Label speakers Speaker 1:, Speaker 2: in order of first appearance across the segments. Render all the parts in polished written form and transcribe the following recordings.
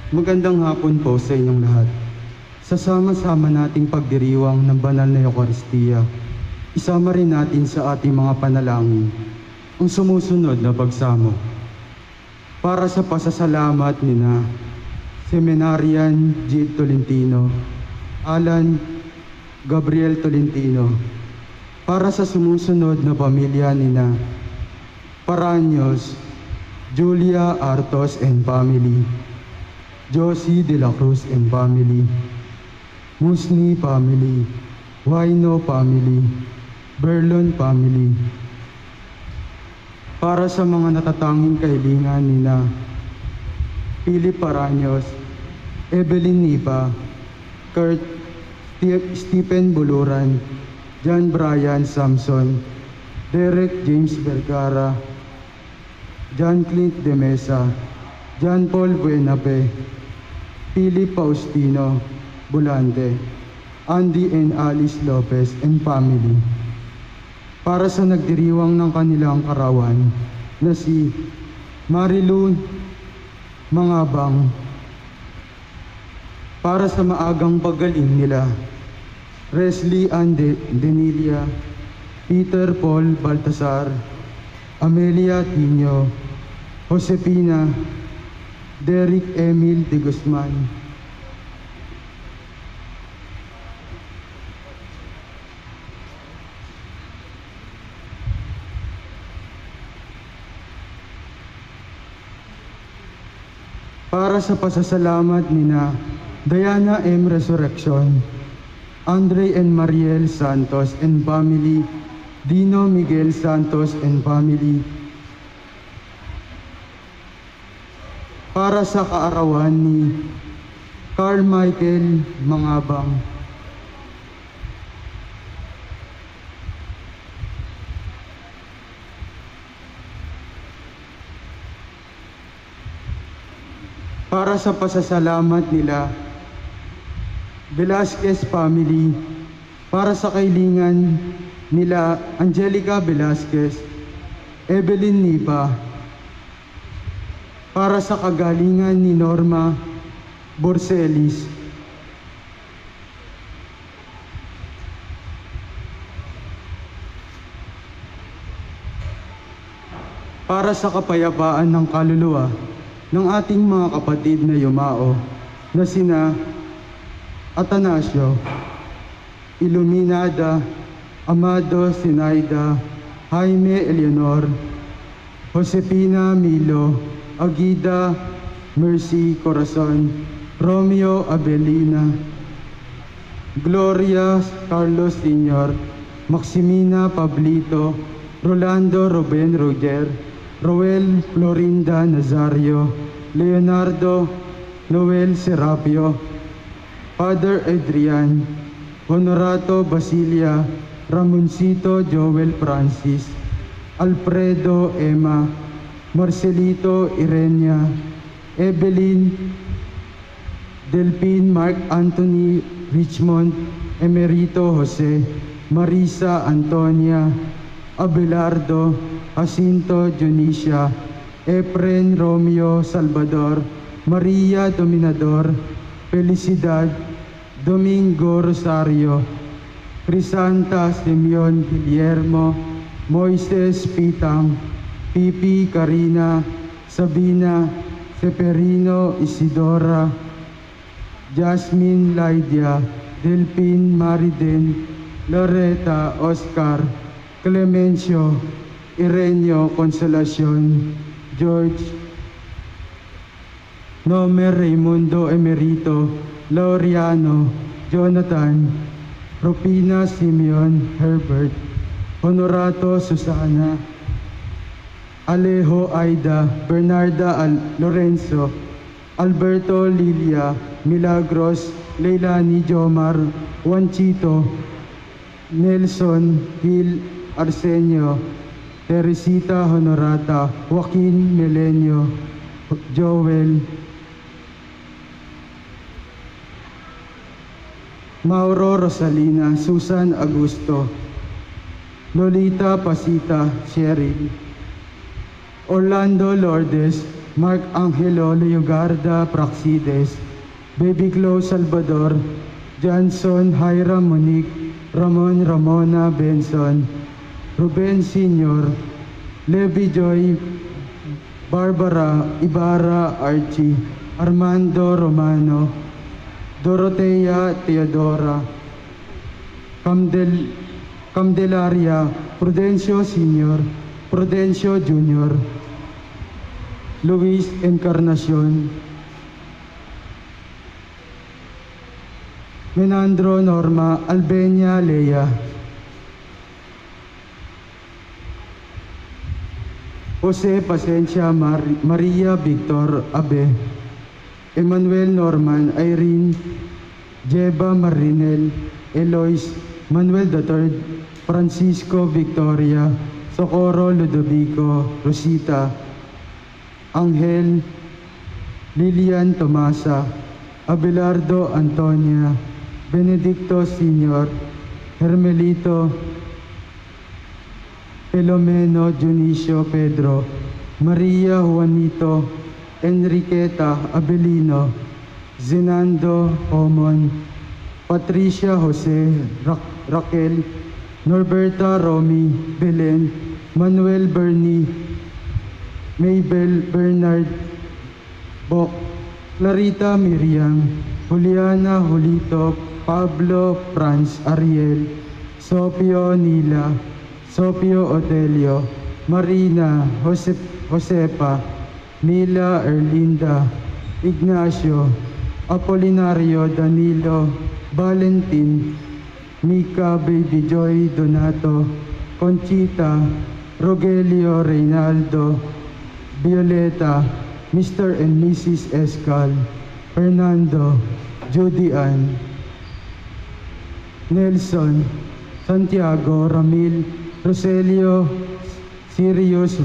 Speaker 1: Magandang hapon po sa inyong lahat. Sa sama-sama nating pagdiriwang ng banal na Eucharistia, isama rin natin sa ating mga panalangin ang sumusunod na pagsamo. Para sa pasasalamat ni na Seminarian G. Tolentino, Alan Gabriel Tolentino, para sa sumusunod na pamilya ni na Paraños, Julia Artos and family, Josie de la Cruz and family, Musni family, Waino family, Berlon family. Para sa mga natatanging kahilingan ni na Philip Paraños, Evelyn Nipa, Kurt Stephen Buluran, John Brian Samson, Derek James Vergara, John Clint de Mesa, John Paul Buenape, Philip Faustino Bulante, Andy and Alice Lopez and family. Para sa nagdiriwang ng kanilang karawan na si Marilu Mangabang, para sa maagang paggaling nila Resli Ann Denilia, Peter Paul Baltasar, Amelia Tino, Josepina, Derek Emil de Guzman. Para sa pasasalamat ni na Diana M. Resurrection, Andre and Mariel Santos and family, Dino Miguel Santos and family. Para sa kaarawan ni Carl Michael Mangabang, para sa pasasalamat nila Velasquez family, para sa kailingan nila Angelica Velasquez, Evelyn Nipa, para sa kagalingan ni Norma Borselis, para sa kapayapaan ng kaluluwa ng ating mga kapatid na yumao na sina Atanasio, Iluminada, Amado Sinaida, Jaime Eleonor, Josepina Milo, Agida Mercy Corazon, Romeo Abelina, Gloria Carlos Sr., Maximina Pablito, Rolando Ruben Roger, Roel Florinda Nazario, Leonardo Noel Serapio, Father Adrian, Honorato Basilia, Ramoncito Joel Francis, Alfredo Emma, Marcelito Irenia, Evelyn Delpin Mark Anthony Richmond, Emerito Jose, Marisa Antonia, Abelardo, Jacinto Dionisia, Efren Romeo Salvador, Maria Dominador, Felicidad, Domingo Rosario, Crisanta Simeon Guillermo, Moises Pitang, Pipi Karina, Sabina, Severino Isidora, Jasmine Lydia, Delpin Mariden, Loretta Oscar, Clemencio, Irenio Consolacion, George, Nomer Raimundo Emerito, Laureano, Jonathan, Rupina Simeon Herbert, Honorato Susana, Alejo Aida, Bernarda Lorenzo, Alberto Lilia, Milagros, Leilani Jomar, Juanchito, Nelson Gil Arsenio, Teresita Honorata, Joaquin Melenio, Joel, Mauro Rosalina, Susan Augusto, Lolita Pasita, Cheryl, Orlando Lourdes, Mark Angelo Leogarda Praxides, Baby Clo Salvador, Johnson Hiram Monique, Ramon Ramona Benson, Ruben Sr., Levi Joy, Barbara Ibarra Archie, Armando Romano, Dorotea Teodora, Candelaria, Prudencio Sr., Prudencio Jr., Luis Encarnacion, Menandro Norma, Albenia Lea, Jose Pasencia Maria Victor Abe, Emmanuel Norman, Irene, Jeba Marinel, Elois, Manuel III, Francisco Victoria, Socorro Ludovico, Rosita, Angel, Lilian Tomasa, Abelardo Antonia, Benedicto Sr., Hermelito, Filomeno Dionisio Pedro, Maria Juanito, Enriqueta Abelino, Zenando Omon, Patricia Jose, Raquel, Norberta Romy, Belen, Manuel Bernie, Mabel Bernard Bok, Clarita Miriam, Juliana Julito, Pablo Franz Ariel, Sopio Nila, Sopio Otelio, Marina Josepa, Mila Erlinda, Ignacio, Apolinario Danilo, Valentin, Mika Baby Joy Donato, Conchita, Rogelio Reynaldo, Violeta, Mr. and Mrs. Escal, Fernando, Judy Ann, Nelson, Santiago, Ramil, Roselio, Sirius,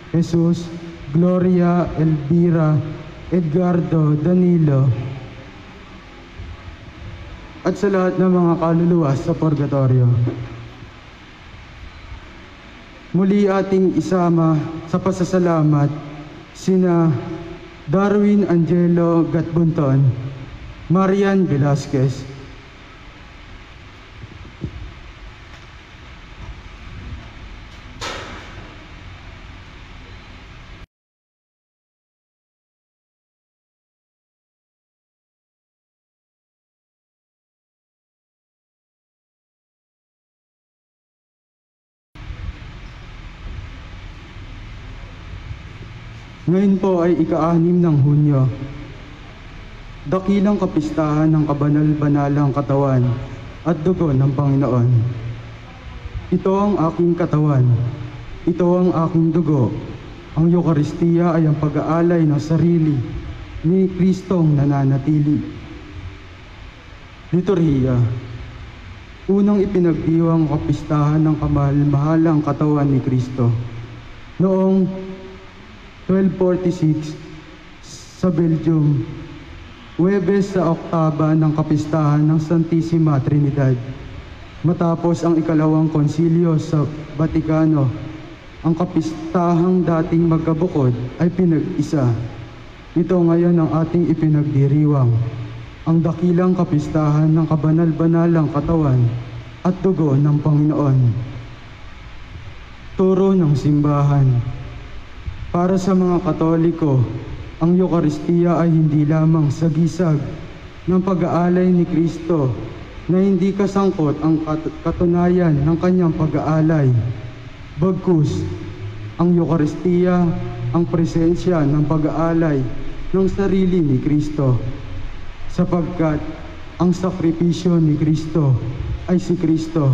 Speaker 1: Jesus, Gloria, Elvira, Edgardo, Danilo, at sa lahat ng mga kaluluwa sa purgatorio. Muli ating isama sa pasasalamat sina Darwin Angelo Gatbunton, Marian Velasquez, ngayon po ay ika-6 ng Hunyo, dakilang kapistahan ng kabanal-banalang katawan at dugo ng Panginoon. Ito ang aking katawan, ito ang aking dugo. Ang Eucharistia ay ang pag-aalay ng sarili ni Kristong nananatili. Liturhiya. Unang ipinagdiwang kapistahan ng kamahal-mahalang katawan ni Kristo. Noong 1246 sa Belgium, Huwebes sa oktaba ng kapistahan ng Santissima Trinidad. Matapos ang ikalawang konsilyo sa Vatikano, ang kapistahang dating magkabukod ay pinag-isa. Ito ngayon ang ating ipinagdiriwang, ang dakilang kapistahan ng kabanal-banalang katawan at dugo ng Panginoon. Turo ng simbahan. Para sa mga Katoliko, ang Eucharistia ay hindi lamang sagisag ng pag-aalay ni Kristo na hindi kasangkot ang katunayan ng kanyang pag-aalay. Bagkus, ang Eucharistia ang presensya ng pag-aalay ng sarili ni Kristo, sapagkat ang sakripisyo ni Kristo ay si Kristo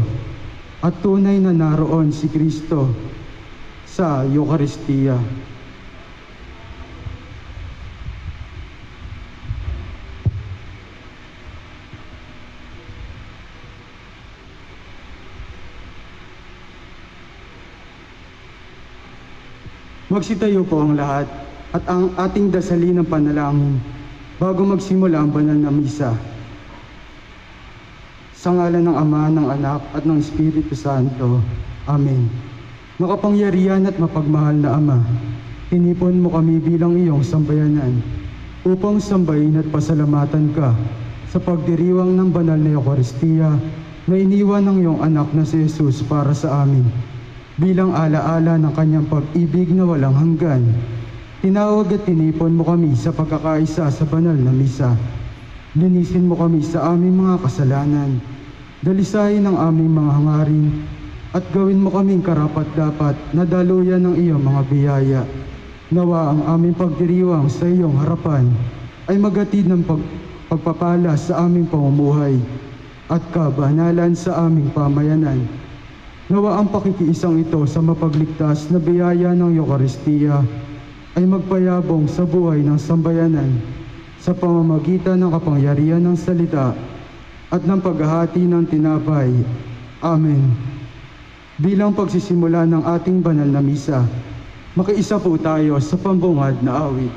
Speaker 1: at tunay na naroon si Kristo sa Eucharistia. Magsitayo po ang lahat at ang ating dasalin ng panalangin bago magsimula ang banal na misa. Sa ngalan ng Ama, ng Anak at ng Espiritu Santo. Amen. Makapangyarihan at mapagmahal na Ama, tinipon mo kami bilang iyong sambayanan upang sambahin at pasalamatan ka sa pagdiriwang ng banal na Eucharistia na iniwan ng iyong anak na si Jesus para sa amin. Bilang alaala ng kanyang pag-ibig na walang hanggan, tinawag at tinipon mo kami sa pagkakaisa sa banal na misa. Linisin mo kami sa aming mga kasalanan, dalisayin ang aming mga hangarin, at gawin mo kaming karapat-dapat na daluyan ng iyong mga biyaya. Nawa ang aming pagdiriwang sa iyong harapan ay maghatid ng pagpapala sa aming pamumuhay at kabanalan sa aming pamayanan. Nawa ang pakikiisang ito sa mapagligtas na biyaya ng Eucharistia ay magpayabong sa buhay ng sambayanan sa pamamagitan ng kapangyarihan ng salita at ng paghahati ng tinapay. Amen. Bilang pagsisimula ng ating banal na misa, makiisa po tayo sa pambungad na awit.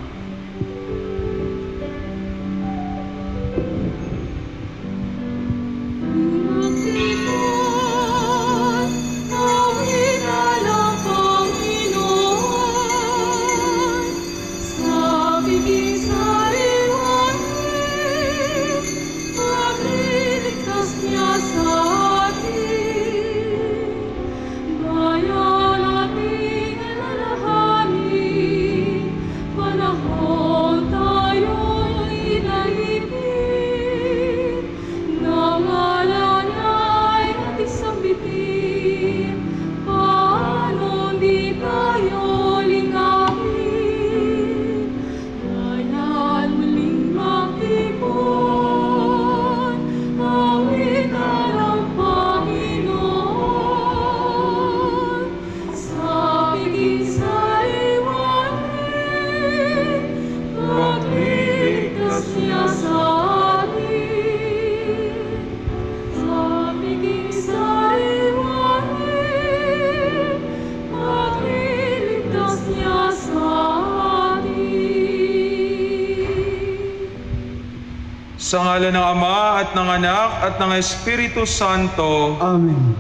Speaker 2: Sa ngalan ng Ama at ng Anak at ng Espiritu Santo.
Speaker 1: Amen.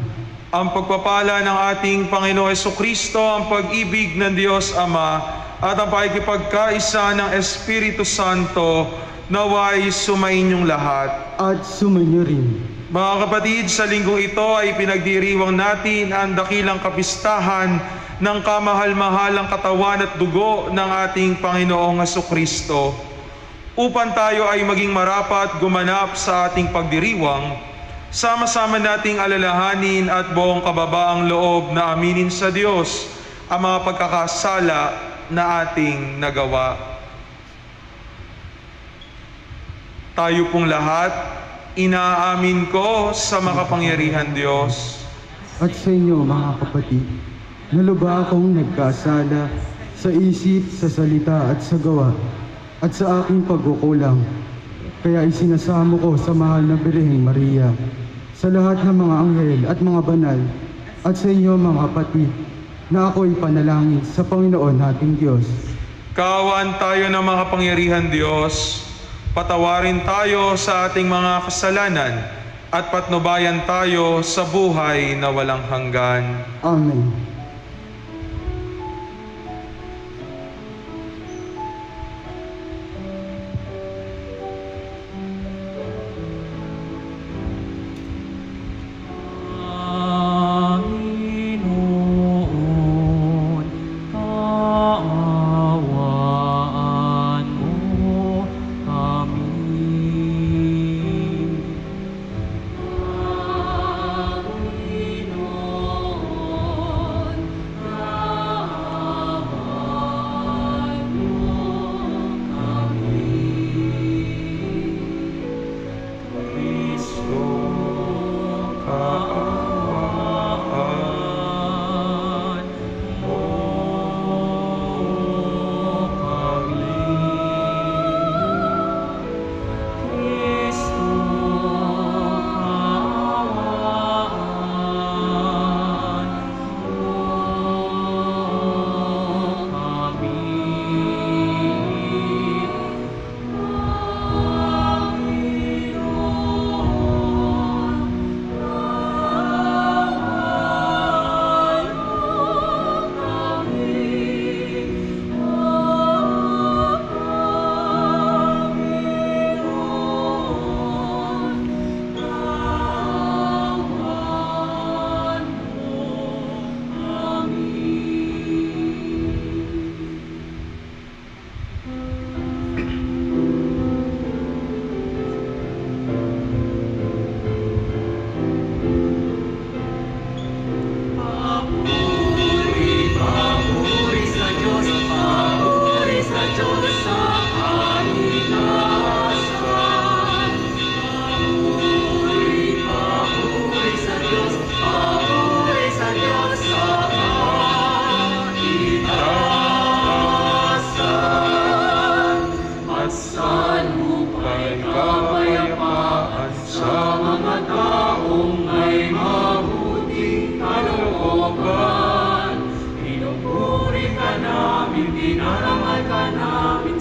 Speaker 2: Ang pagpapala ng ating Panginoong Jesucristo, ang pag-ibig ng Diyos Ama, at ang pakikipagkaisa ng Espiritu Santo, naway sumainyong lahat.
Speaker 1: At sumainyo rin.
Speaker 2: Mga kapatid, sa linggong ito ay pinagdiriwang natin ang dakilang kapistahan ng kamahal-mahalang katawan at dugo ng ating Panginoong Jesucristo. Upang tayo ay maging marapat gumanap sa ating pagdiriwang, sama-sama nating alalahanin at buong kababaang loob na aminin sa Diyos ang mga pagkakasala na ating nagawa. Tayo pong lahat, inaamin ko sa makapangyarihan Diyos.
Speaker 1: At sa inyo mga kapatid, naluba akong nagkasala sa isip, sa salita at sa gawa, at sa aking pagkukulang. Kaya isinasamo ko sa mahal na Birheng Maria, sa lahat ng mga anghel at mga banal, at sa inyo mga kapatid, na ako'y panalangin sa Panginoon nating Diyos.
Speaker 2: Kaawaan tayo ng makapangyarihan Diyos, patawarin tayo sa ating mga kasalanan, at patnubayan tayo sa buhay na walang hanggan.
Speaker 1: Amen.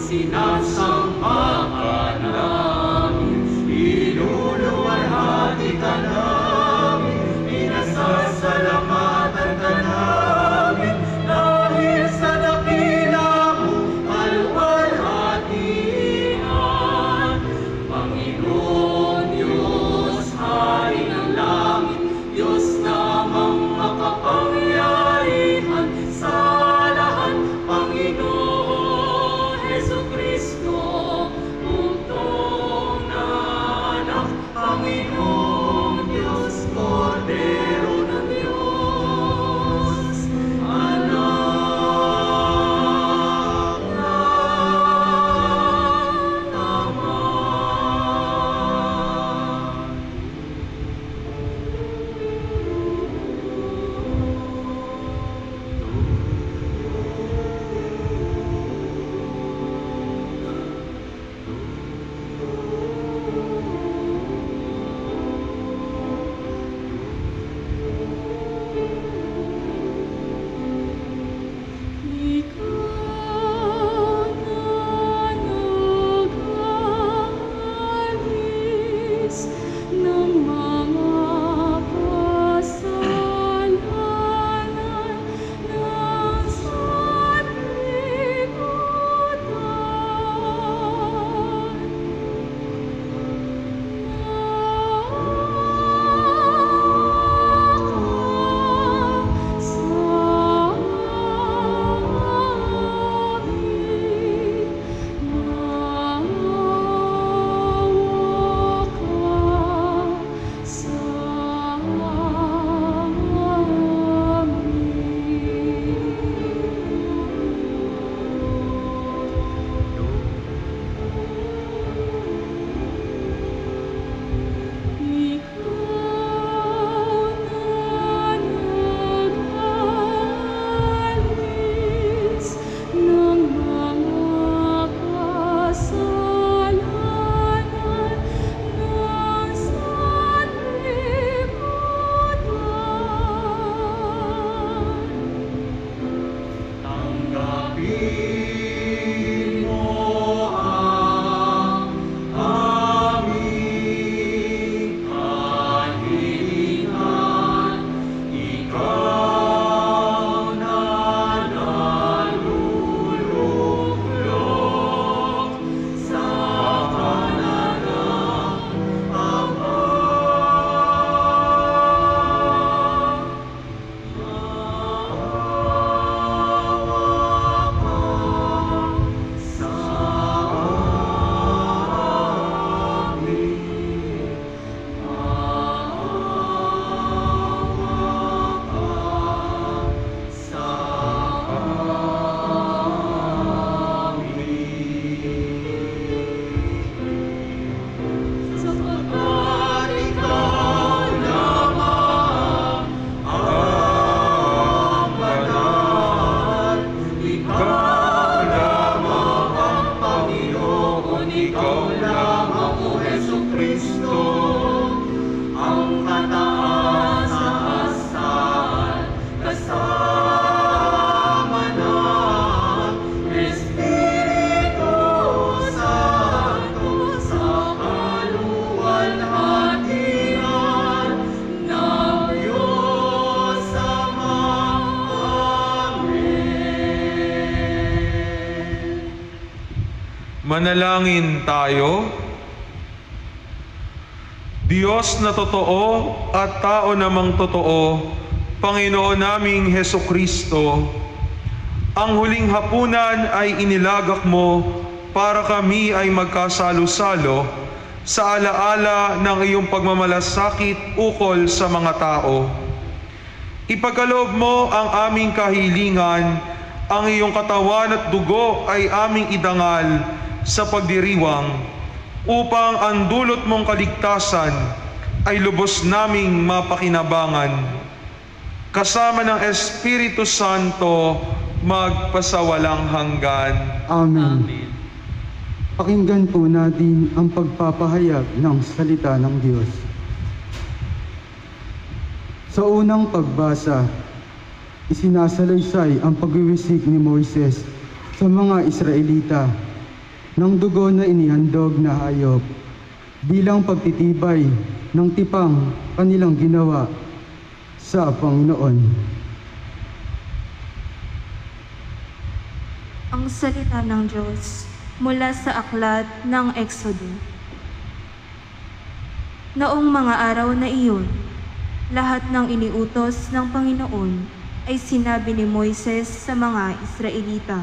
Speaker 3: sinasamba namin, iluluwalhati ka namin, pinasasalamatan ka namin, dahil sa dakila mo kaluwalhatian. Panginoon Diyos, Hari ng langit, Diyos namang makapangyarihan sa lahat, Panginoon Jesucristo, buntong na anak, Panginoong Diyos, Kordero ng Diyos, anak ng Ama. Ikaw na nag-alis ng mga kasalanan ng tanggapin mo ang aming kahilingan. Ikaw na naluluklok sa kanan ng Ama. Sapagkat ikaw lamang ang banal, ikaw lamang ang Panginoon, ikaw lamang o Jesucristo, ang kataas-taasan, kasama ng Espiritu Santo sa kaluwalhatian ng Diyos Ama. Amen.
Speaker 2: Manalangin tayo. Diyos na totoo at tao namang totoo, Panginoon naming Hesukristo, ang huling hapunan ay inilagak mo para kami ay magkasalo-salo sa alaala ng iyong pagmamalasakit ukol sa mga tao. Ipagkaloob mo ang aming kahilingan, ang iyong katawan at dugo ay aming idangal sa pagdiriwang, upang ang dulot mong kaligtasan ay lubos naming mapakinabangan. Kasama ng Espiritu Santo, magpasawalang hanggan.
Speaker 1: Amen. Pakinggan po natin ang pagpapahayag ng salita ng Diyos. Sa unang pagbasa, isinasalaysay ang pagwiwisik ni Moises sa mga Israelita ng dugo na inihandog na hayop bilang pagtitibay ng tipang kanilang ginawa sa Panginoon.
Speaker 4: Ang salita ng Diyos mula sa aklat ng Exodo. Noong mga araw na iyon, lahat ng iniutos ng Panginoon ay sinabi ni Moises sa mga Israelita.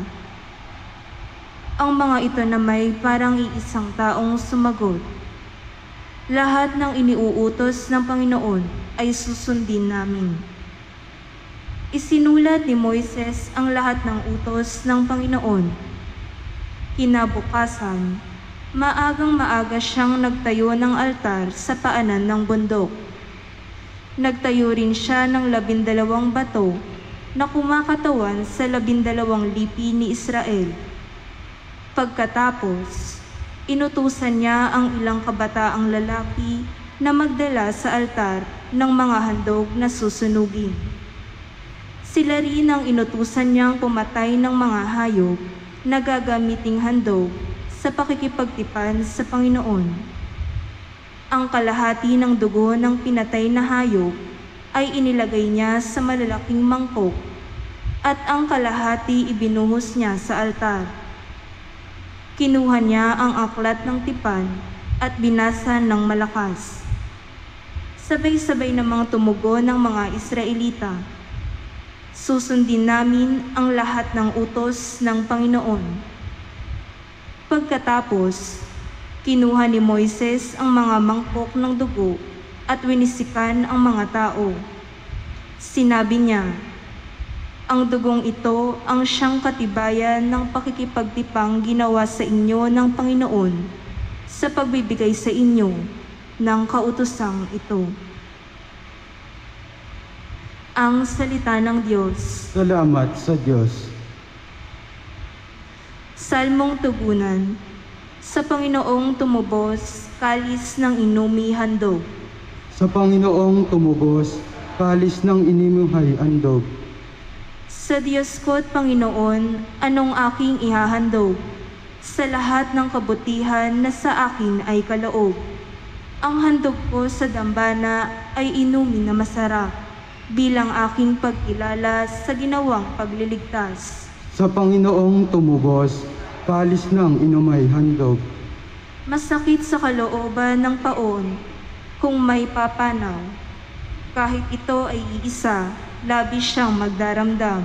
Speaker 4: Ang mga ito na may parang iisang taong sumagot. Lahat ng iniuutos ng Panginoon ay susundin namin. Isinulat ni Moises ang lahat ng utos ng Panginoon. Kinabukasan, maagang-maaga siyang nagtayo ng altar sa paanan ng bundok. Nagtayo rin siya ng 12 bato na kumakatawan sa 12 lipi ni Israel. Pagkatapos, inutusan niya ang ilang kabataang lalaki na magdala sa altar ng mga handog na susunugin. Sila rin ang inutusan niyang pumatay ng mga hayop na gagamiting handog sa pakikipagtipan sa Panginoon. Ang kalahati ng dugo ng pinatay na hayop ay inilagay niya sa malalaking mangkok at ang kalahati ibinuhos niya sa altar. Kinuha niya ang aklat ng tipan at binasa ng malakas. Sabay-sabay namang tumugon ng mga Israelita. Susundin namin ang lahat ng utos ng Panginoon. Pagkatapos, kinuha ni Moises ang mga mangkok ng dugo at winisikan ang mga tao. Sinabi niya, ang dugong ito ang siyang katibayan ng pakikipagtipang ginawa sa inyo ng Panginoon sa pagbibigay sa inyo ng kautosang ito. Ang salita ng Diyos.
Speaker 1: Salamat sa Diyos.
Speaker 4: Salmong tugunan. Sa Panginoong tumubos, kalis ng inumi handog.
Speaker 1: Sa Panginoong tumubos, kalis ng inimuhay andog.
Speaker 4: Sa Diyos ko't Panginoon, anong aking ihahandog? Sa lahat ng kabutihan na sa akin ay kaloob. Ang handog ko sa dambana ay inumin na masarap, bilang aking pagkilala sa ginawang pagliligtas.
Speaker 1: Sa Panginoong tumubos, kalis ng inumay handog.
Speaker 4: Masakit sa kalooban ng paon kung may papanaw. Kahit ito ay iisa, labis siyang magdaramdam.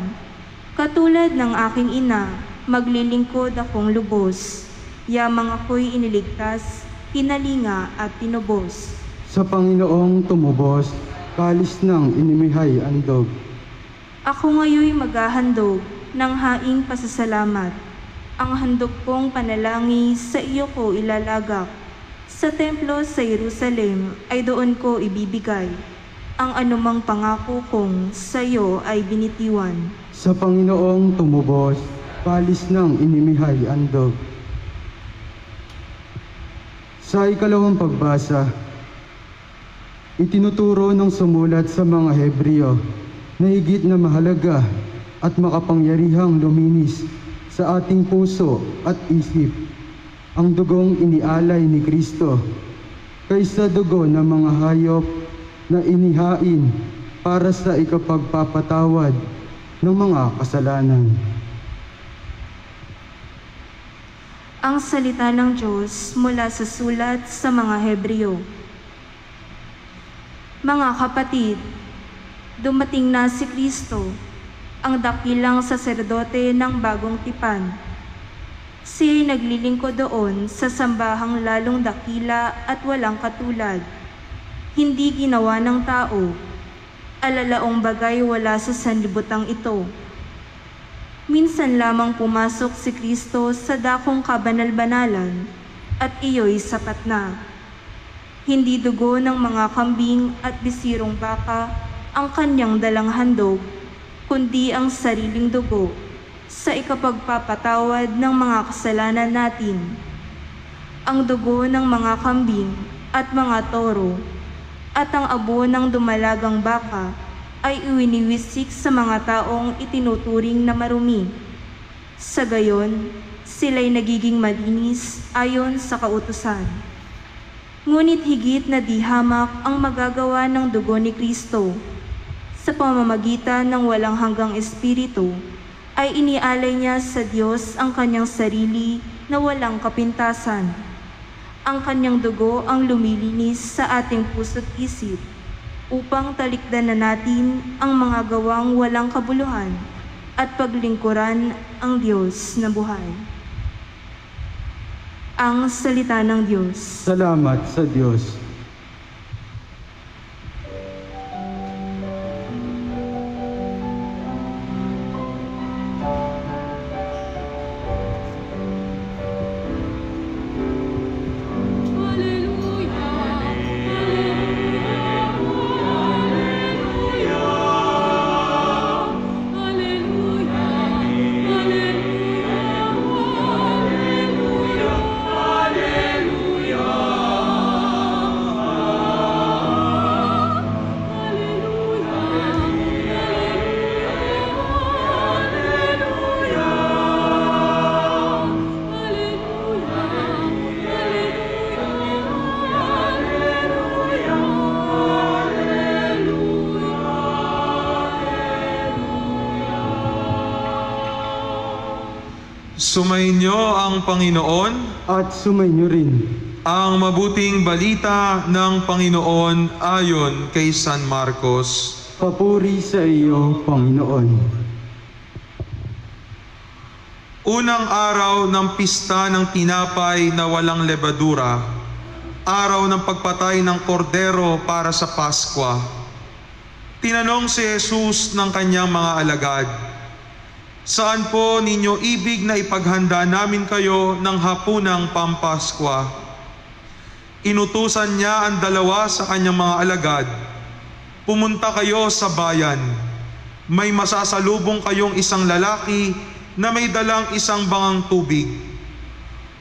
Speaker 4: Katulad ng aking ina, maglilingkod akong lubos. Yamang ako'y iniligtas, hinalinga at tinubos.
Speaker 1: Sa Panginoong tumubos, kalis ng inimihay andog.
Speaker 4: Ako ngayoy maghahandog ng haing pasasalamat. Ang handog kong panalangin sa iyo ko ilalagak. Sa templo sa Jerusalem ay doon ko ibibigay. Ang anumang pangako kong sa iyo ay binitiwan.
Speaker 1: Sa Panginoong tumubos, kalis ng inimihay andog. Sa ikalawang pagbasa, itinuturo ng sumulat sa mga Hebreo na higit na mahalaga at makapangyarihang luminis sa ating puso at isip ang dugong inialay ni Kristo kaysa dugo ng mga hayop na inihain para sa ikapagpapatawad ng mga kasalanan.
Speaker 4: Ang salita ng Diyos mula sa sulat sa mga Hebreo. Mga kapatid, dumating na si Kristo, ang dakilang saserdote ng bagong tipan. Siya'y naglilingkod doon sa sambahang lalong dakila at walang katulad. Hindi ginawa ng tao, alalaong bagay wala sa sanlibutan ito. Minsan lamang pumasok si Kristo sa dakong kabanal-banalan at iyo'y sapat na. Hindi dugo ng mga kambing at bisirong baka ang kanyang dalang handog, kundi ang sariling dugo sa ikapagpapatawad ng mga kasalanan natin. Ang dugo ng mga kambing at mga toro at ang abo ng dumalagang baka ay iwiniwisik sa mga taong itinuturing na marumi. Sa gayon, sila'y nagiging malinis ayon sa kautusan. Ngunit higit na di hamak ang magagawa ng dugo ni Kristo. Sa pamamagitan ng walang hanggang Espiritu, ay inialay niya sa Diyos ang kanyang sarili na walang kapintasan. Ang kanyang dugo ang lumilinis sa ating puso't isip, upang talikdan na natin ang mga gawang walang kabuluhan at paglingkuran ang Diyos na buhay. Ang salita ng Diyos.
Speaker 1: Salamat sa Diyos.
Speaker 2: Sumainyo ang Panginoon,
Speaker 1: At sumainyo rin.
Speaker 2: ang mabuting balita ng Panginoon ayon kay San Marcos.
Speaker 1: Papuri sa iyo, Panginoon.
Speaker 2: Unang araw ng pista ng tinapay na walang lebadura, araw ng pagpatay ng kordero para sa Paskwa. Tinanong si Jesus ng kanyang mga alagad, "Saan po ninyo ibig na ipaghanda namin kayo ng hapunang Pampaskwa?" Inutusan niya ang dalawa sa kanyang mga alagad, "Pumunta kayo sa bayan. May masasalubong kayong isang lalaki na may dalang isang bangang tubig.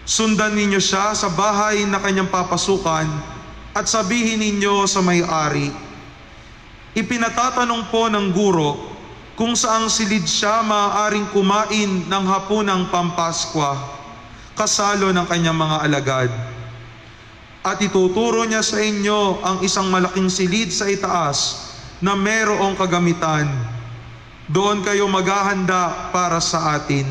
Speaker 2: Sundan ninyo siya sa bahay na kanyang papasukan at sabihin ninyo sa may-ari, 'Ipinatatanong po ng guro kung saang silid siya maaaring kumain ng hapunang Pampaskwa,' kasalo ng kanyang mga alagad. At ituturo niya sa inyo ang isang malaking silid sa itaas na merong kagamitan. Doon kayo maghahanda para sa atin."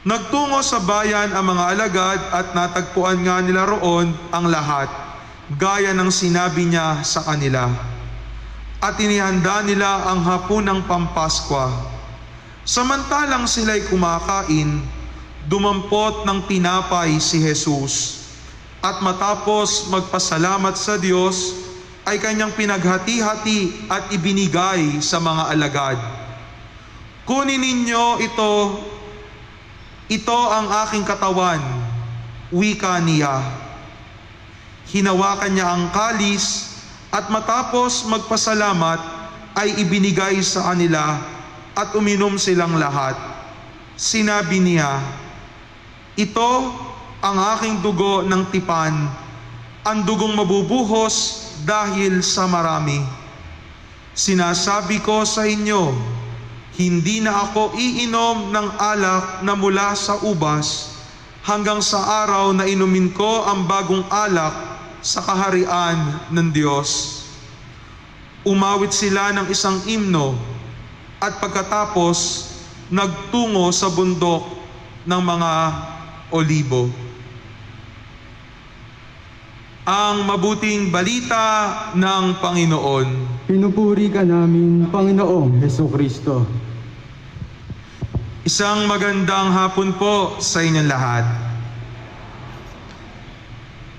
Speaker 2: Nagtungo sa bayan ang mga alagad at natagpuan nga nila roon ang lahat, gaya ng sinabi niya sa kanila. At inihanda nila ang hapunang Pampaskwa. Samantalang sila'y kumakain, dumampot ng tinapay si Jesus. At matapos magpasalamat sa Diyos, ay kanyang pinaghati-hati at ibinigay sa mga alagad. "Kunin ninyo ito ang aking katawan," wika niya. Hinawakan niya ang kalis at matapos magpasalamat ay ibinigay sa kanila at uminom silang lahat. Sinabi niya, "Ito ang aking dugo ng tipan, ang dugong mabubuhos dahil sa marami. Sinasabi ko sa inyo, hindi na ako iinom ng alak na mula sa ubas hanggang sa araw na inumin ko ang bagong alak sa kaharian ng Diyos." Umawit sila ng isang himno at pagkatapos nagtungo sa bundok ng mga Olibo. Ang mabuting balita ng Panginoon.
Speaker 1: Pinupuri ka namin, Panginoong Hesukristo.
Speaker 2: Isang magandang hapon po sa inyong lahat.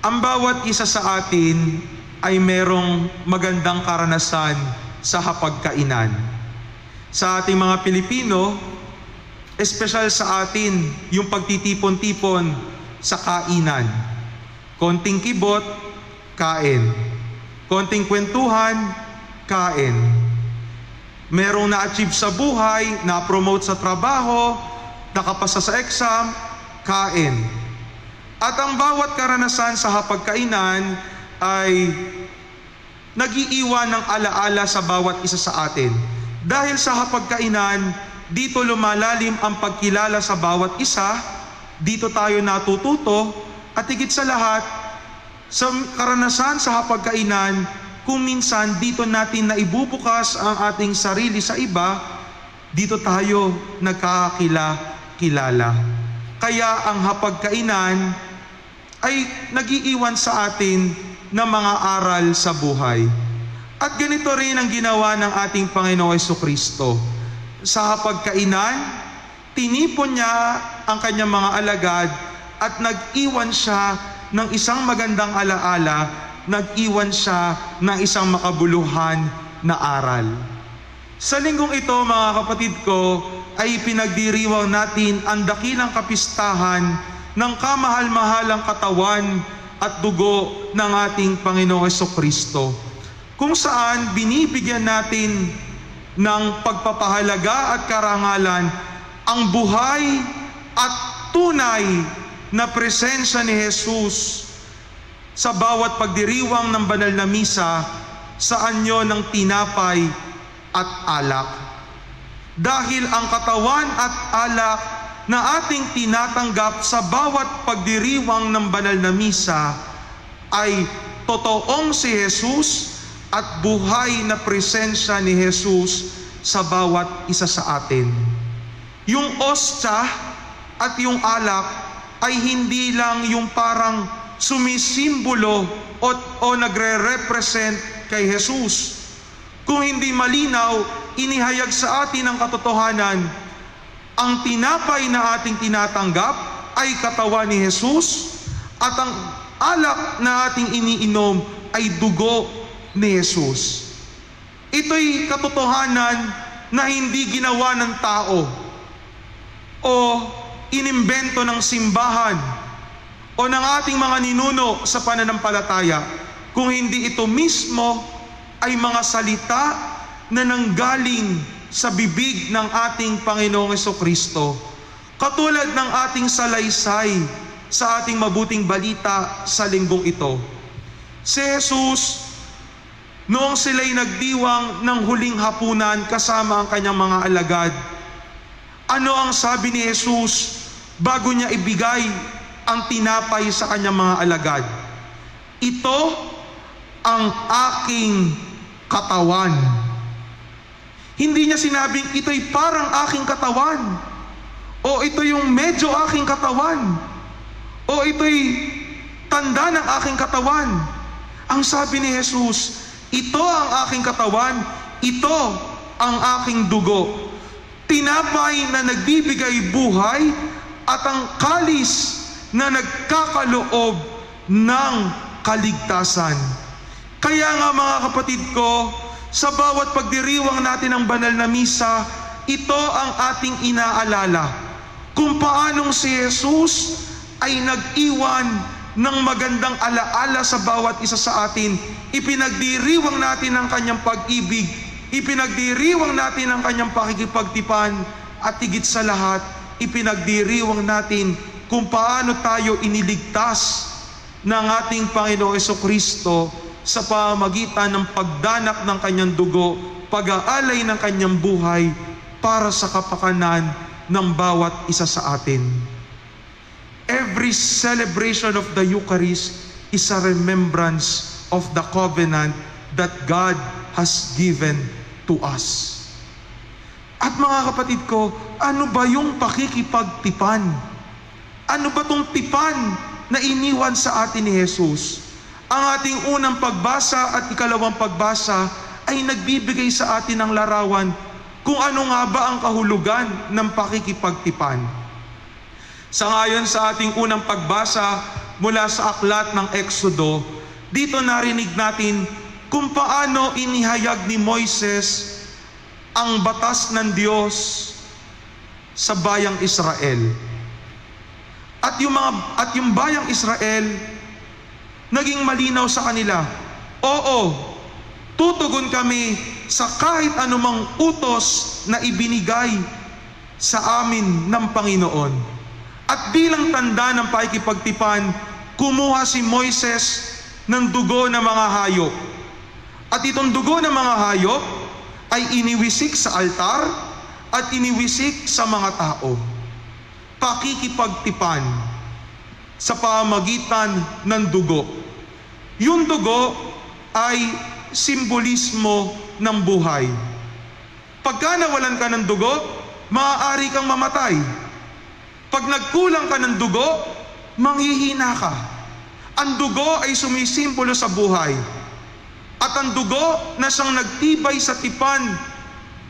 Speaker 2: Ang bawat isa sa atin ay merong magandang karanasan sa hapagkainan. Sa ating mga Pilipino, espesyal sa atin yung pagtitipon-tipon sa kainan. Konting kibot, kain. Konting kwentuhan, kain. Merong na-achieve sa buhay, na-promote sa trabaho, nakapasa sa exam, kain. At ang bawat karanasan sa hapagkainan ay nag-iiwan ng alaala sa bawat isa sa atin. Dahil sa hapagkainan, dito lumalalim ang pagkilala sa bawat isa Dito tayo natututo at higit sa lahat, sa karanasan sa hapagkainan, kung minsan dito natin naibubukas ang ating sarili sa iba, dito tayo nagkakilala. Kaya ang hapagkainan ay nagiiwan sa atin ng mga aral sa buhay. At ganito rin ang ginawa ng ating Panginoong Jesucristo. Sa hapagkainan, tinipon niya ang kanyang mga alagad at nag-iwan siya ng isang magandang alaala, nag-iwan siya ng isang makabuluhan na aral. Sa linggong ito, mga kapatid ko, ay pinagdiriwang natin ang dakilang kapistahan ng kamahal-mahalang katawan at dugo ng ating Panginoong Jesucristo, kung saan binibigyan natin ng pagpapahalaga at karangalan ang buhay at tunay na presensya ni Jesus sa bawat pagdiriwang ng banal na misa sa anyo ng tinapay at alak. Dahil ang katawan at alak na ating tinatanggap sa bawat pagdiriwang ng banal na misa ay totoong si Jesus at buhay na presensya ni Jesus sa bawat isa sa atin. Yung ostya at yung alak ay hindi lang yung parang sumisimbolo o nagre-represent kay Jesus. Kung hindi malinaw, inihayag sa atin ang katotohanan, ang tinapay na ating tinatanggap ay katawan ni Jesus at ang alak na ating iniinom ay dugo ni Jesus. Ito'y katotohanan na hindi ginawa ng tao o inimbento ng simbahan o ng ating mga ninuno sa pananampalataya, kung hindi ito mismo ay mga salita na nanggaling sa bibig ng ating Panginoong Jesucristo. Katulad ng ating salaysay sa ating mabuting balita sa linggong ito. Si Jesus, noong sila'y nagdiwang ng huling hapunan kasama ang kanyang mga alagad, ano ang sabi ni Jesus bago niya ibigay ang tinapay sa kanyang mga alagad? Ito ang aking katawan. Hindi niya sinabing ito'y parang aking katawan, o ito yung medyo aking katawan, o ito'y tanda ng aking katawan. Ang sabi ni Jesus, ito ang aking katawan, ito ang aking dugo. Tinapay na nagbibigay buhay at ang kalis na nagkakaloob ng kaligtasan. Kaya nga mga kapatid ko, sa bawat pagdiriwang natin ng banal na misa, ito ang ating inaalala. Kung paanong si Jesus ay nag-iwan ng magandang alaala sa bawat isa sa atin. Ipinagdiriwang natin ang kanyang pag-ibig, ipinagdiriwang natin ang kanyang pakikipagtipan, at higit sa lahat, ipinagdiriwang natin kung paano tayo iniligtas ng ating Panginoong Jesucristo sa pamamagitan ng pagdanak ng kanyang dugo, pag-aalay ng kanyang buhay para sa kapakanan ng bawat isa sa atin. Every celebration of the Eucharist is a remembrance of the covenant that God has given to us. At mga kapatid ko, ano ba yung pakikipagtipan? Ano ba tong tipan na iniwan sa atin ni Jesus? Ang ating unang pagbasa at ikalawang pagbasa ay nagbibigay sa atin ng larawan kung ano nga ba ang kahulugan ng pakikipagtipan. Sangayon sa ating unang pagbasa mula sa aklat ng Exodo, dito narinig natin kung paano inihayag ni Moises ang batas ng Diyos sa bayang Israel. At yung bayang Israel, naging malinaw sa kanila, oo, tutugon kami sa kahit anumang utos na ibinigay sa amin ng Panginoon. At bilang tanda ng pakikipagtipan, kumuha si Moises ng dugo ng mga hayop. At itong dugo ng mga hayop ay iniwisik sa altar at iniwisik sa mga tao. pakikipagtipan sa pamamagitan ng dugo. Yung dugo ay simbolismo ng buhay. Pagka nawalan ka ng dugo, maaari kang mamatay. Pag nagkulang ka ng dugo, manghihina ka. Ang dugo ay sumisimbolo sa buhay. At ang dugo na siyang nagtibay sa tipan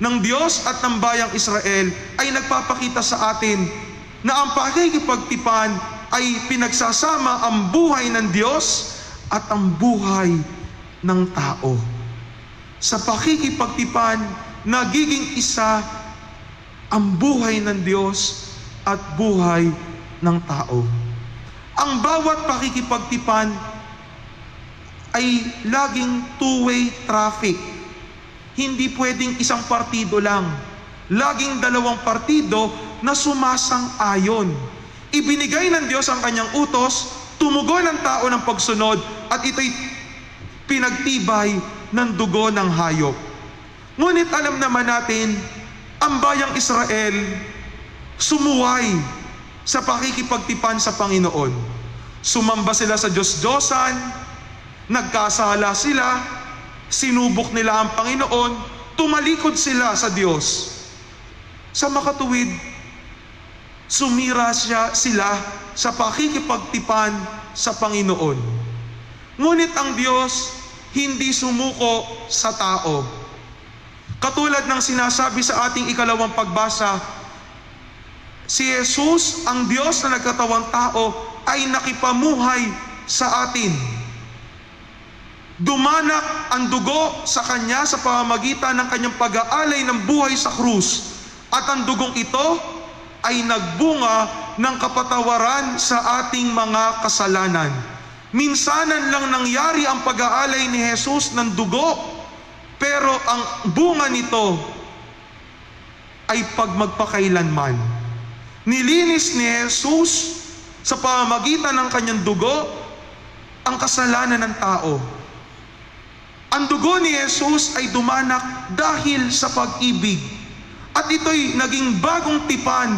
Speaker 2: ng Diyos at ng bayang Israel ay nagpapakita sa atin na ang pakikipagtipan ay pinagsasama ang buhay ng Diyos at ang buhay ng tao. Sa pakikipagtipan, nagiging isa ang buhay ng Diyos at buhay ng tao. Ang bawat pakikipagtipan ay laging two-way traffic. Hindi pwedeng isang partido lang. Laging dalawang partido na sumasang-ayon. Ibinigay ng Diyos ang kanyang utos, tumugon ang tao ng pagsunod, at ito'y pinagtibay ng dugo ng hayop. Ngunit alam naman natin, ang bayang Israel sumuway sa pakikipagtipan sa Panginoon. Sumamba sila sa Diyos-Diyosan, nagkasala sila, sinubok nila ang Panginoon, tumalikod sila sa Diyos. Sa makatuwid, sumira sila sa pakikipagtipan sa Panginoon. Ngunit ang Diyos hindi sumuko sa tao. Katulad ng sinasabi sa ating ikalawang pagbasa, si Jesus, ang Diyos na nagkatawang tao, ay nakipamuhay sa atin. Dumanak ang dugo sa Kanya sa pamamagitan ng Kanyang pag-aalay ng buhay sa krus. At ang dugong ito ay nagbunga ng kapatawaran sa ating mga kasalanan. Minsanan lang nangyari ang pag-aalay ni Jesus ng dugo, pero ang bunga nito ay pagmagpakailanman. Nilinis ni Jesus sa pamamagitan ng Kanyang dugo ang kasalanan ng tao. Ang dugo ni Jesus ay dumanak dahil sa pag-ibig. At ito'y naging bagong tipan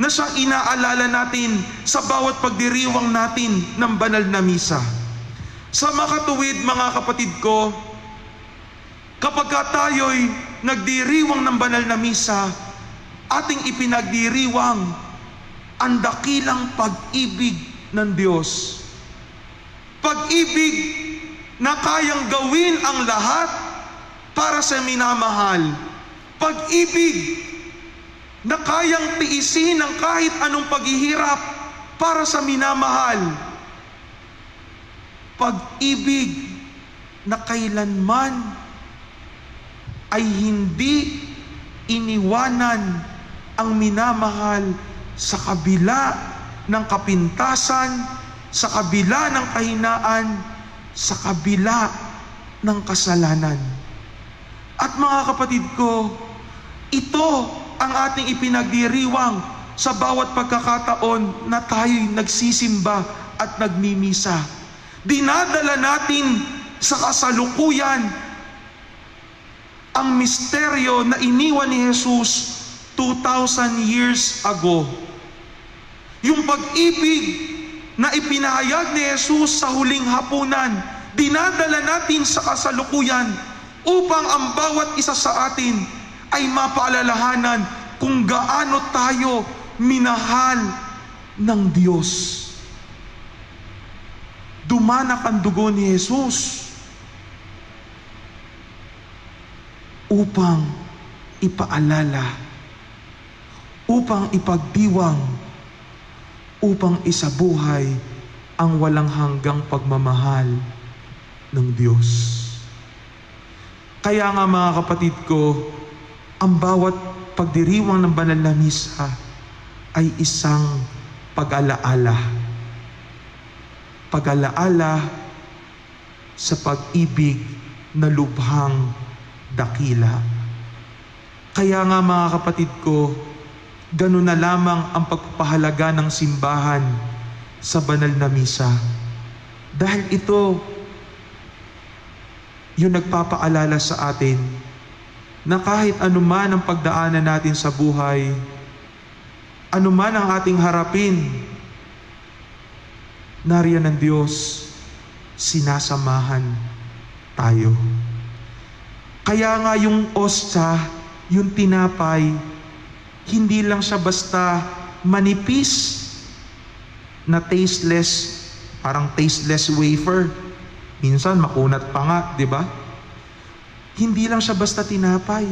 Speaker 2: na siyang inaalala natin sa bawat pagdiriwang natin ng banal na misa. Sa makatuwid, mga kapatid ko, kapag tayo'y nagdiriwang ng banal na misa, ating ipinagdiriwang ang dakilang pag-ibig ng Diyos. Pag-ibig na kayang gawin ang lahat para sa minamahal. Pag-ibig na kayang tiisin ang kahit anong paghihirap para sa minamahal. Pag-ibig na kailanman ay hindi iniwanan ang minamahal sa kabila ng kapintasan, sa kabila ng kahinaan, sa kabila ng kasalanan. At mga kapatid ko, ito ang ating ipinagdiriwang sa bawat pagkakataon na tayo'y nagsisimba at nagmimisa. Dinadala natin sa kasalukuyan ang misteryo na iniwan ni Jesus 2,000 years ago. Yung pag-ibig na ipinahayag ni Jesus sa huling hapunan, dinadala natin sa kasalukuyan upang ang bawat isa sa atin ay mapaalalahanan kung gaano tayo minahal ng Diyos. Dumanak ang dugo ni Jesus upang ipaalala, upang ipagdiwang, upang isabuhay ang walang hanggang pagmamahal ng Diyos. Kaya nga mga kapatid ko, ang bawat pagdiriwang ng banal na misa ay isang pag-alaala. Pag-alaala sa pag-ibig na lubhang dakila. Kaya nga mga kapatid ko, ganun na lamang ang pagpapahalaga ng simbahan sa banal na misa. Dahil ito yung nagpapaalala sa atin na kahit anuman ang pagdaanan natin sa buhay, Ano man ang ating harapin, nariyan ng Diyos, sinasamahan tayo. Kaya nga yung ostya, yung tinapay, hindi lang siya basta manipis na tasteless, parang tasteless wafer. Minsan makunat pa nga, di ba? Hindi lang siya basta tinapay.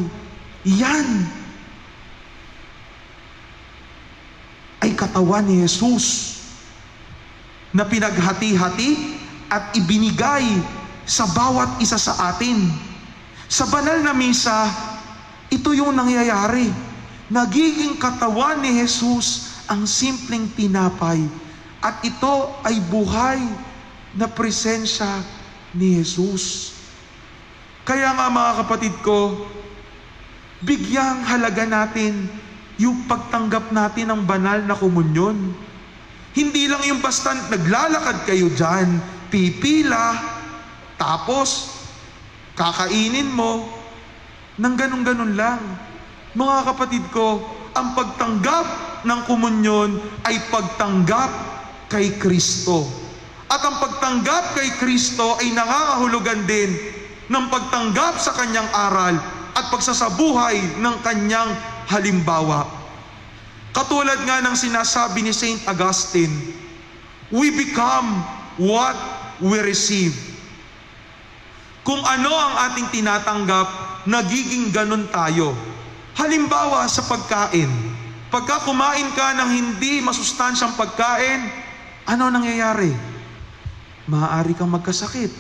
Speaker 2: Yan ay katawan ni Jesus na pinaghati-hati at ibinigay sa bawat isa sa atin. Sa banal na misa, ito yung nangyayari. Nagiging katawan ni Jesus ang simpleng tinapay. At ito ay buhay na presensya ni Jesus. Kaya nga mga kapatid ko, bigyang halaga natin yung pagtanggap natin ng banal na komunyon. Hindi lang yung basta naglalakad kayo dyan, pipila, tapos kakainin mo, nang ganun-ganun lang. Mga kapatid ko, ang pagtanggap ng komunyon ay pagtanggap kay Kristo. At ang pagtanggap kay Kristo ay nangangahulugan din ng pagtanggap sa kanyang aral at pagsasabuhay ng kanyang halimbawa. Katulad nga ng sinasabi ni Saint Augustine, we become what we receive. Kung ano ang ating tinatanggap, nagiging ganun tayo. Halimbawa sa pagkain. Pagka kumain ka ng hindi masustansyang pagkain, ano nangyayari? Maaari kang magkasakit.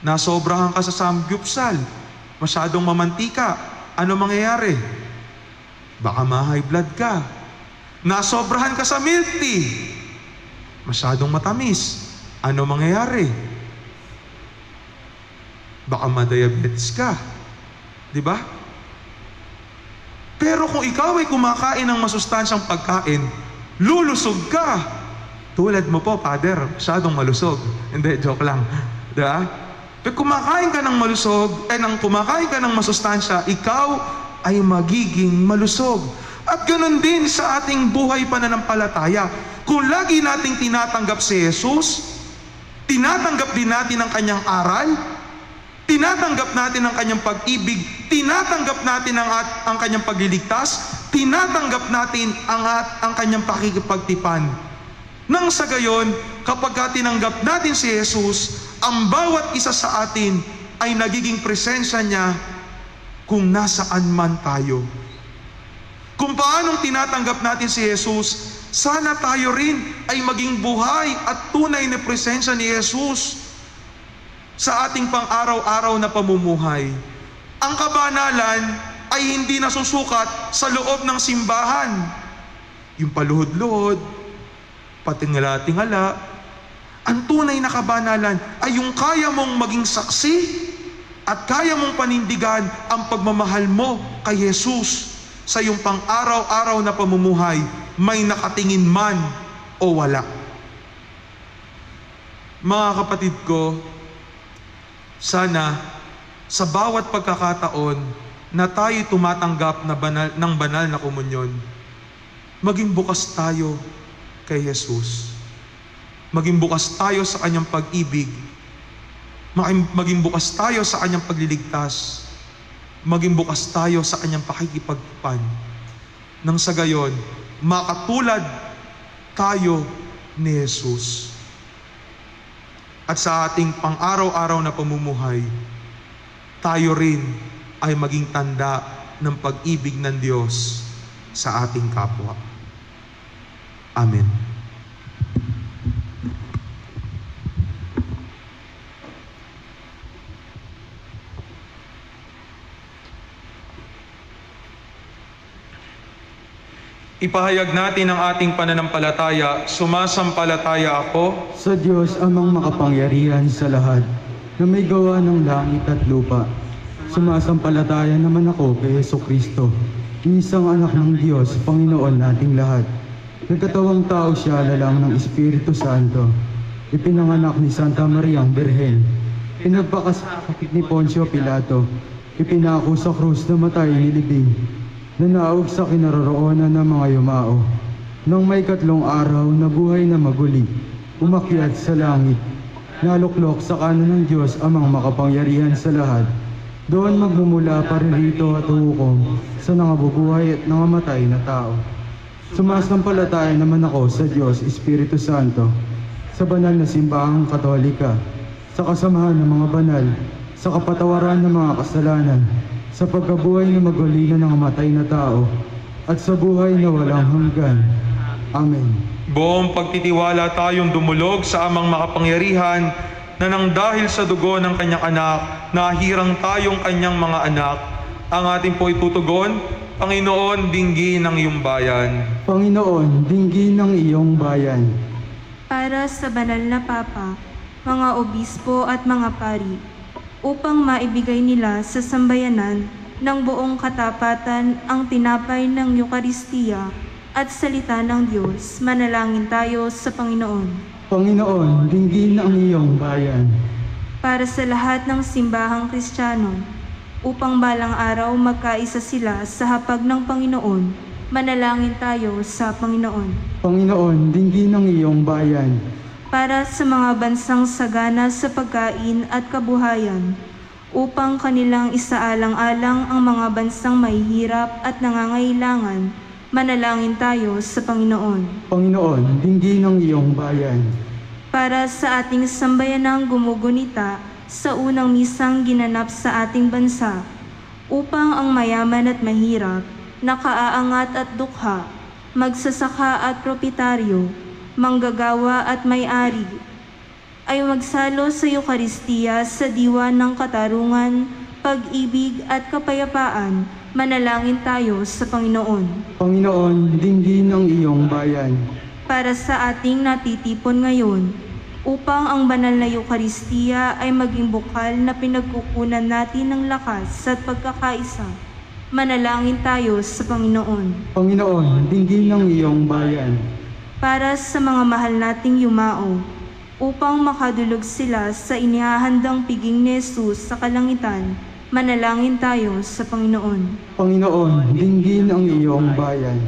Speaker 2: Nasobrahan ka sa samgyupsal, masyadong mamantika, ano mangyayari? Baka ma-high blood ka. Nasobrahan ka sa milk tea, masyadong matamis, ano mangyayari? Baka ma-diabetes ka. Di ba? Pero kung ikaw ay kumakain ng masustansyang pagkain, lulusog ka. Tulad mo po, Father, masyadong malusog. Hindi, joke lang. Diba? Pero kumakain ka ng malusog, kumakain ka ng masustansya, ikaw ay magiging malusog. At ganoon din sa ating buhay pananampalataya. Kung lagi nating tinatanggap si Jesus, tinatanggap din natin ang kanyang aral, tinatanggap natin ang kanyang pag-ibig, tinatanggap natin ang kanyang pagliligtas, tinatanggap natin ang kanyang pakikipagtipan. Nang sa gayon, kapag tinanggap natin si Jesus, ang bawat isa sa atin ay nagiging presensya niya kung nasaan man tayo. Kung paanong tinatanggap natin si Jesus, sana tayo rin ay maging buhay at tunay na presensya ni Jesus sa ating pang-araw-araw na pamumuhay. Ang kabanalan ay hindi nasusukat sa loob ng simbahan. Yung paluhod-luhod, patingala-tingala. Ang tunay na kabanalan ay yung kaya mong maging saksi at kaya mong panindigan ang pagmamahal mo kay Jesus sa iyong pang-araw-araw na pamumuhay, may nakatingin man o wala. Mga kapatid ko, sana sa bawat pagkakataon na tayo tumatanggap ng banal na komunyon, maging bukas tayo kay Jesus. Maging bukas tayo sa kanyang pag-ibig. Maging bukas tayo sa kanyang pagliligtas. Maging bukas tayo sa kanyang pakikipagtipan. Nang sa gayon, makatulad tayo ni Jesus. At sa ating pang-araw-araw na pamumuhay, tayo rin ay maging tanda ng pag-ibig ng Diyos sa ating kapwa. Amen. Ipahayag natin ang ating pananampalataya. Sumasampalataya ako
Speaker 1: Sa Diyos amang makapangyarihan sa lahat, na may gawa ng langit at lupa. Sumasampalataya naman ako kay Jesucristo, isang anak ng Diyos, Panginoon nating lahat. Nagkatawang tao siya lalang ng Espiritu Santo. Ipinanganak ni Santa Mariang Birhen. Pinagpakasakit ni Poncio Pilato. Ipinako sa krus na matay nilibing. na naog sa kinaroroonan ng mga yumao. Nang may 3 araw na buhay na maguli, umakyat sa langit, naluklok sa kanan ng Diyos amang makapangyarihan sa lahat. Doon magmumula paririto at hukom sa nangabubuhay at nangamatay na tao. Sumasampalataya naman ako sa Diyos Espiritu Santo, sa banal na simbahang Katolika, sa kasamahan ng mga banal, sa kapatawaran ng mga kasalanan, sa pagkabuhay na maguli na nangamatay na tao, at sa buhay na walang hanggan. Amen.
Speaker 2: Buong pagtitiwala tayong dumulog sa amang makapangyarihan na nang dahil sa dugo ng kanyang anak, nahirang tayong kanyang mga anak. Ang ating po itutugon, Panginoon, dinggin ng iyong bayan.
Speaker 1: Panginoon, dinggin ng iyong bayan.
Speaker 4: Para sa banal na Papa, mga obispo at mga pari, upang maibigay nila sa sambayanan ng buong katapatan ang tinapay ng Eukaristiya at salita ng Diyos, manalangin tayo sa Panginoon.
Speaker 1: Panginoon, dinggin ng iyong bayan.
Speaker 4: Para sa lahat ng simbahang Kristiyano, upang balang araw magkaisa sila sa hapag ng Panginoon, manalangin tayo sa Panginoon.
Speaker 1: Panginoon, dinggin ng iyong bayan.
Speaker 4: Para sa mga bansang sagana sa pagkain at kabuhayan, upang kanilang isaalang-alang ang mga bansang mahihirap at nangangailangan, manalangin tayo sa Panginoon.
Speaker 1: Panginoon, dinggin ng iyong bayan.
Speaker 4: Para sa ating sambayanang gumugunita sa unang misang ginanap sa ating bansa, upang ang mayaman at mahirap, nakaaangat at dukha, magsasaka at propitaryo, manggagawa at may-ari, ay magsalo sa Eukaristiya sa diwa ng katarungan, pag-ibig at kapayapaan, manalangin tayo sa Panginoon.
Speaker 1: Panginoon, dinggin ng iyong bayan.
Speaker 4: Para sa ating natitipon ngayon, upang ang banal na Eukaristiya ay maging bukal na pinagkukunan natin ng lakas at pagkakaisa, manalangin tayo sa Panginoon.
Speaker 1: Panginoon, dinggin ng iyong bayan.
Speaker 4: Para sa mga mahal nating yumao, upang makadulog sila sa inihahandang piging ni Jesus sa kalangitan, manalangin tayo sa Panginoon.
Speaker 1: Panginoon, dinggin ang iyong bayan.